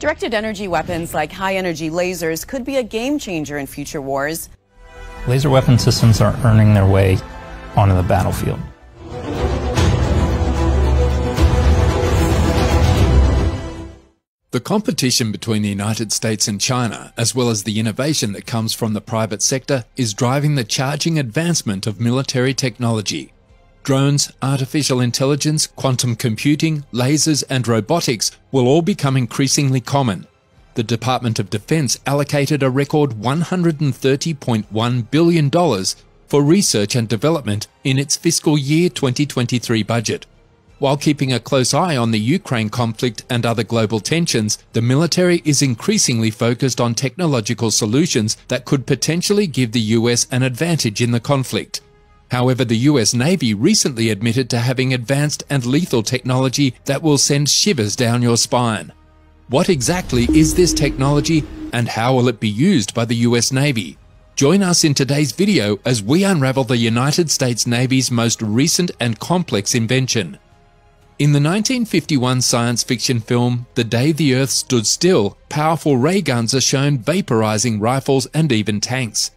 Directed energy weapons like high-energy lasers could be a game-changer in future wars. Laser weapon systems are earning their way onto the battlefield. The competition between the United States and China, as well as the innovation that comes from the private sector, is driving the charging advancement of military technology. Drones, artificial intelligence, quantum computing, lasers and robotics will all become increasingly common. The Department of Defense allocated a record $130.1 billion for research and development in its fiscal year 2023 budget. While keeping a close eye on the Ukraine conflict and other global tensions, the military is increasingly focused on technological solutions that could potentially give the US an advantage in the conflict. However, the US Navy recently admitted to having advanced and lethal technology that will send shivers down your spine. What exactly is this technology, and how will it be used by the US Navy? Join us in today's video as we unravel the United States Navy's most recent and complex invention. In the 1951 science fiction film The Day the Earth Stood Still, powerful ray guns are shown vaporizing rifles and even tanks.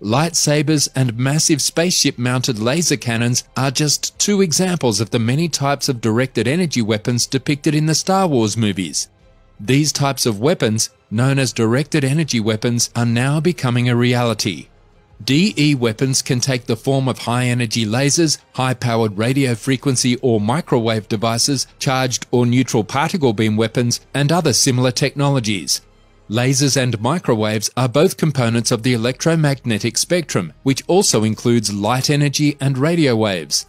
Lightsabers and massive spaceship-mounted laser cannons are just two examples of the many types of directed energy weapons depicted in the Star Wars movies. These types of weapons, known as directed energy weapons, are now becoming a reality. DE weapons can take the form of high-energy lasers, high-powered radio frequency or microwave devices, charged or neutral particle beam weapons, and other similar technologies. Lasers and microwaves are both components of the electromagnetic spectrum, which also includes light energy and radio waves.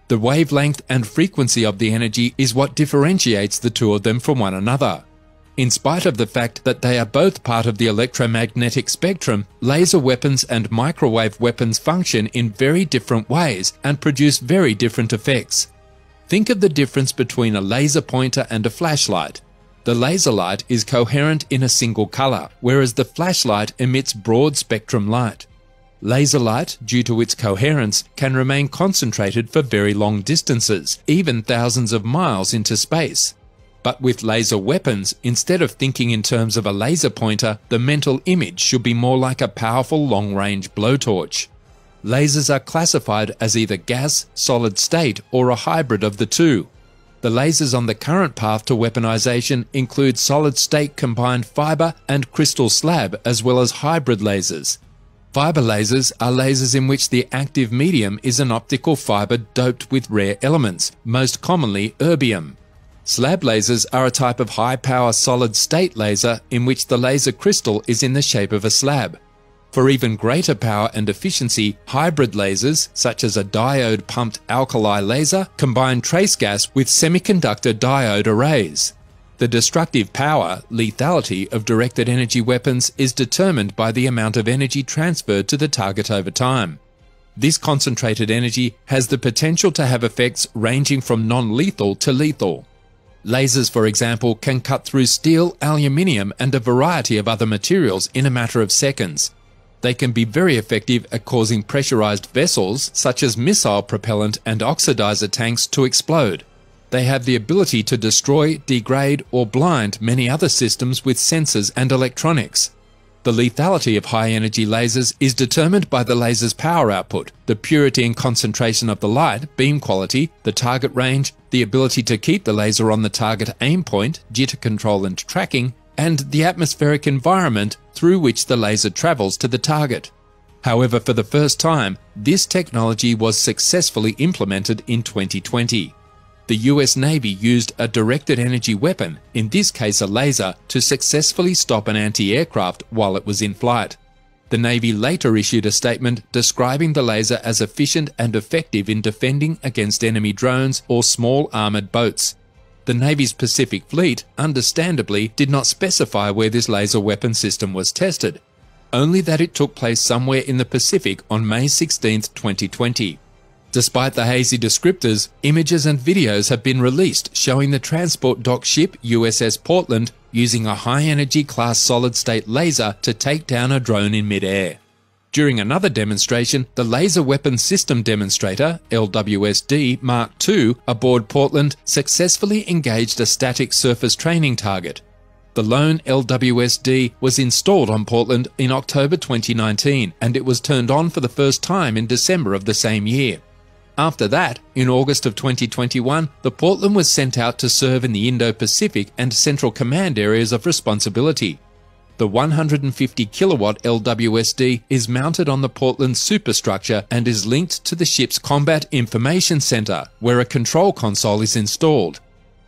The wavelength and frequency of the energy is what differentiates the two of them from one another. In spite of the fact that they are both part of the electromagnetic spectrum, laser weapons and microwave weapons function in very different ways and produce very different effects. Think of the difference between a laser pointer and a flashlight. The laser light is coherent in a single color, whereas the flashlight emits broad spectrum light. Laser light, due to its coherence, can remain concentrated for very long distances, even thousands of miles into space. But with laser weapons, instead of thinking in terms of a laser pointer, the mental image should be more like a powerful long-range blowtorch. Lasers are classified as either gas, solid state, or a hybrid of the two. The lasers on the current path to weaponization include solid-state combined fiber and crystal slab, as well as hybrid lasers. Fiber lasers are lasers in which the active medium is an optical fiber doped with rare elements, most commonly erbium. Slab lasers are a type of high-power solid-state laser in which the laser crystal is in the shape of a slab. For even greater power and efficiency, hybrid lasers, such as a diode-pumped alkali laser, combine trace gas with semiconductor diode arrays. The destructive power, lethality of directed energy weapons is determined by the amount of energy transferred to the target over time. This concentrated energy has the potential to have effects ranging from non-lethal to lethal. Lasers, for example, can cut through steel, aluminium, and a variety of other materials in a matter of seconds. They can be very effective at causing pressurized vessels, such as missile propellant and oxidizer tanks, to explode. They have the ability to destroy, degrade, or blind many other systems with sensors and electronics. The lethality of high-energy lasers is determined by the laser's power output, the purity and concentration of the light, beam quality, the target range, the ability to keep the laser on the target aim point, jitter control and tracking, and the atmospheric environment through which the laser travels to the target. However, for the first time, this technology was successfully implemented in 2020. The US Navy used a directed energy weapon, in this case a laser, to successfully stop an anti-aircraft while it was in flight. The Navy later issued a statement describing the laser as efficient and effective in defending against enemy drones or small armored boats. The Navy's Pacific Fleet, understandably, did not specify where this laser weapon system was tested, only that it took place somewhere in the Pacific on May 16, 2020. Despite the hazy descriptors, images and videos have been released showing the transport dock ship USS Portland using a high-energy class solid-state laser to take down a drone in mid-air. During another demonstration, the Laser Weapon System Demonstrator, LWSD Mark II, aboard Portland successfully engaged a static surface training target. The lone LWSD was installed on Portland in October 2019, and it was turned on for the first time in December of the same year. After that, in August of 2021, the Portland was sent out to serve in the Indo-Pacific and Central Command areas of responsibility. The 150 kilowatt LWSD is mounted on the Portland superstructure and is linked to the ship's Combat Information Center, where a control console is installed.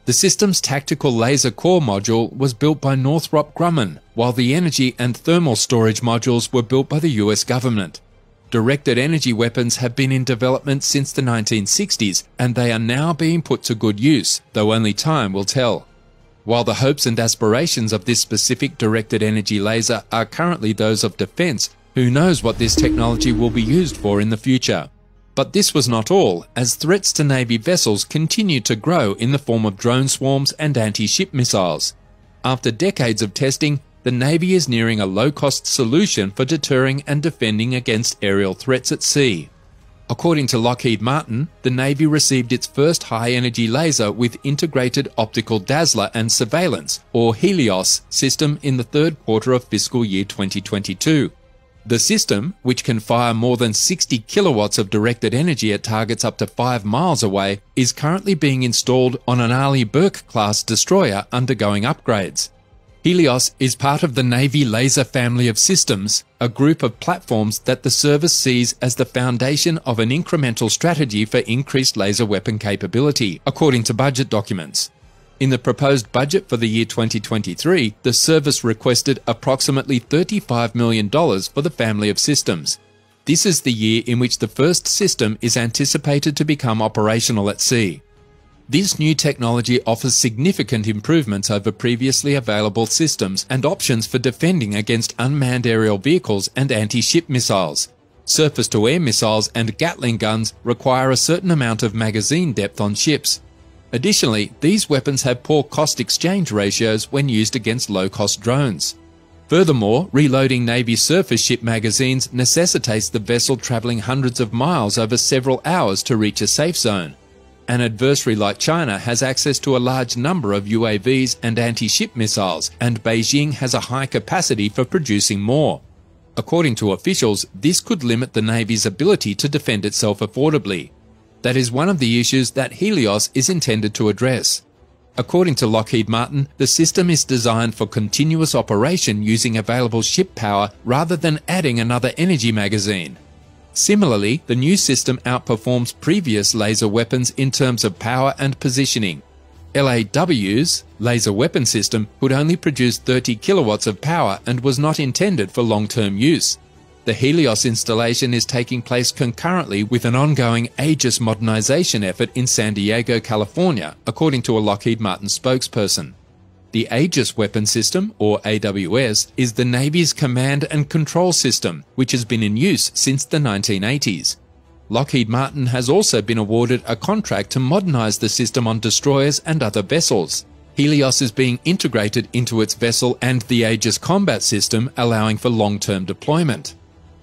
The system's tactical laser core module was built by Northrop Grumman, while the energy and thermal storage modules were built by the US government. Directed energy weapons have been in development since the 1960s, and they are now being put to good use, though only time will tell. While the hopes and aspirations of this specific directed energy laser are currently those of defense, who knows what this technology will be used for in the future. But this was not all, as threats to Navy vessels continue to grow in the form of drone swarms and anti-ship missiles. After decades of testing, the Navy is nearing a low-cost solution for deterring and defending against aerial threats at sea. According to Lockheed Martin, the Navy received its first high-energy laser with integrated optical dazzler and surveillance, or Helios, system in the third quarter of fiscal year 2022. The system, which can fire more than 60 kilowatts of directed energy at targets up to 5 miles away, is currently being installed on an Arleigh Burke-class destroyer undergoing upgrades. Helios is part of the Navy Laser family of systems, a group of platforms that the service sees as the foundation of an incremental strategy for increased laser weapon capability, according to budget documents. In the proposed budget for the year 2023, the service requested approximately $35 million for the family of systems. This is the year in which the first system is anticipated to become operational at sea. This new technology offers significant improvements over previously available systems and options for defending against unmanned aerial vehicles and anti-ship missiles. Surface-to-air missiles and Gatling guns require a certain amount of magazine depth on ships. Additionally, these weapons have poor cost-exchange ratios when used against low-cost drones. Furthermore, reloading Navy surface ship magazines necessitates the vessel traveling hundreds of miles over several hours to reach a safe zone. An adversary like China has access to a large number of UAVs and anti-ship missiles, and Beijing has a high capacity for producing more. According to officials, this could limit the Navy's ability to defend itself affordably. That is one of the issues that Helios is intended to address. According to Lockheed Martin, the system is designed for continuous operation using available ship power rather than adding another energy magazine. Similarly, the new system outperforms previous laser weapons in terms of power and positioning. LAW's laser weapon system could only produce 30 kilowatts of power and was not intended for long-term use. The Helios installation is taking place concurrently with an ongoing Aegis modernization effort in San Diego, California, according to a Lockheed Martin spokesperson. The Aegis weapon system, or AWS, is the Navy's command and control system, which has been in use since the 1980s. Lockheed Martin has also been awarded a contract to modernize the system on destroyers and other vessels. Helios is being integrated into its vessel and the Aegis combat system, allowing for long-term deployment.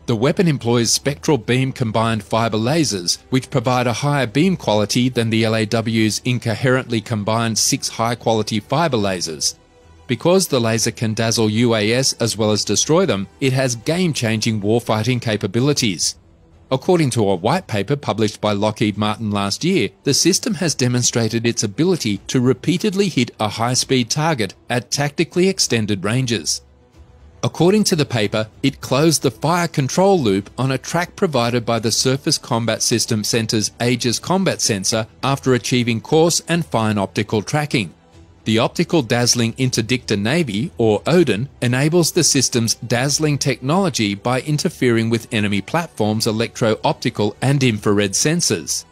The weapon employs spectral beam combined fiber lasers, which provide a higher beam quality than the LAW's incoherently combined 6 high-quality fiber lasers. Because the laser can dazzle UAS as well as destroy them, it has game-changing warfighting capabilities. According to a white paper published by Lockheed Martin last year, the system has demonstrated its ability to repeatedly hit a high-speed target at tactically extended ranges. According to the paper, it closed the fire control loop on a track provided by the Surface Combat System Center's Aegis Combat Sensor after achieving coarse and fine optical tracking. The Optical Dazzling Interdictor Navy, or ODIN, enables the system's dazzling technology by interfering with enemy platforms' electro-optical and infrared sensors.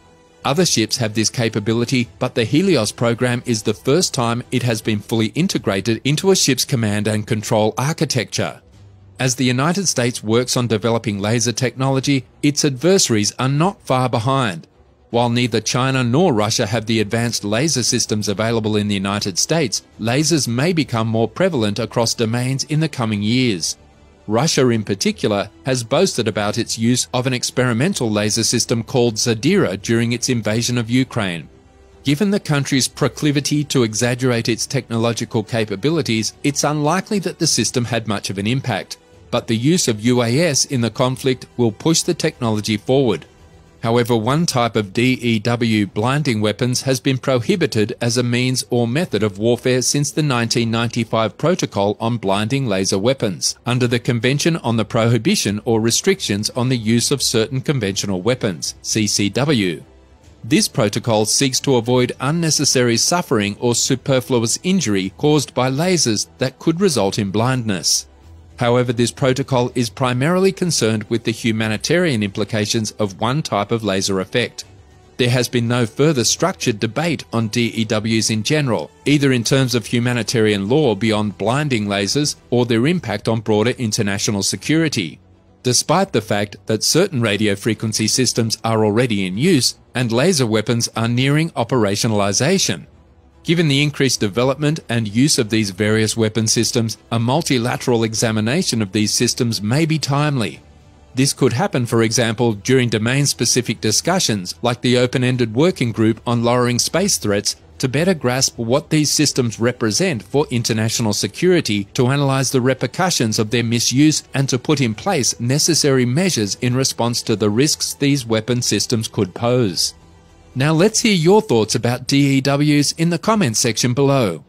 Other ships have this capability, but the Helios program is the first time it has been fully integrated into a ship's command and control architecture. As the United States works on developing laser technology, its adversaries are not far behind. While neither China nor Russia have the advanced laser systems available in the United States, lasers may become more prevalent across domains in the coming years. Russia in particular has boasted about its use of an experimental laser system called Zadira during its invasion of Ukraine. Given the country's proclivity to exaggerate its technological capabilities, it's unlikely that the system had much of an impact, but the use of UAS in the conflict will push the technology forward. However, one type of DEW blinding weapons has been prohibited as a means or method of warfare since the 1995 Protocol on Blinding Laser Weapons, under the Convention on the Prohibition or Restrictions on the Use of Certain Conventional Weapons, CCW. This protocol seeks to avoid unnecessary suffering or superfluous injury caused by lasers that could result in blindness. However, this protocol is primarily concerned with the humanitarian implications of one type of laser effect. There has been no further structured debate on DEWs in general, either in terms of humanitarian law beyond blinding lasers or their impact on broader international security, despite the fact that certain radio frequency systems are already in use and laser weapons are nearing operationalization. Given the increased development and use of these various weapon systems, a multilateral examination of these systems may be timely. This could happen, for example, during domain-specific discussions like the open-ended working group on lowering space threats to better grasp what these systems represent for international security, to analyze the repercussions of their misuse and to put in place necessary measures in response to the risks these weapon systems could pose. Now let's hear your thoughts about DEWs in the comments section below.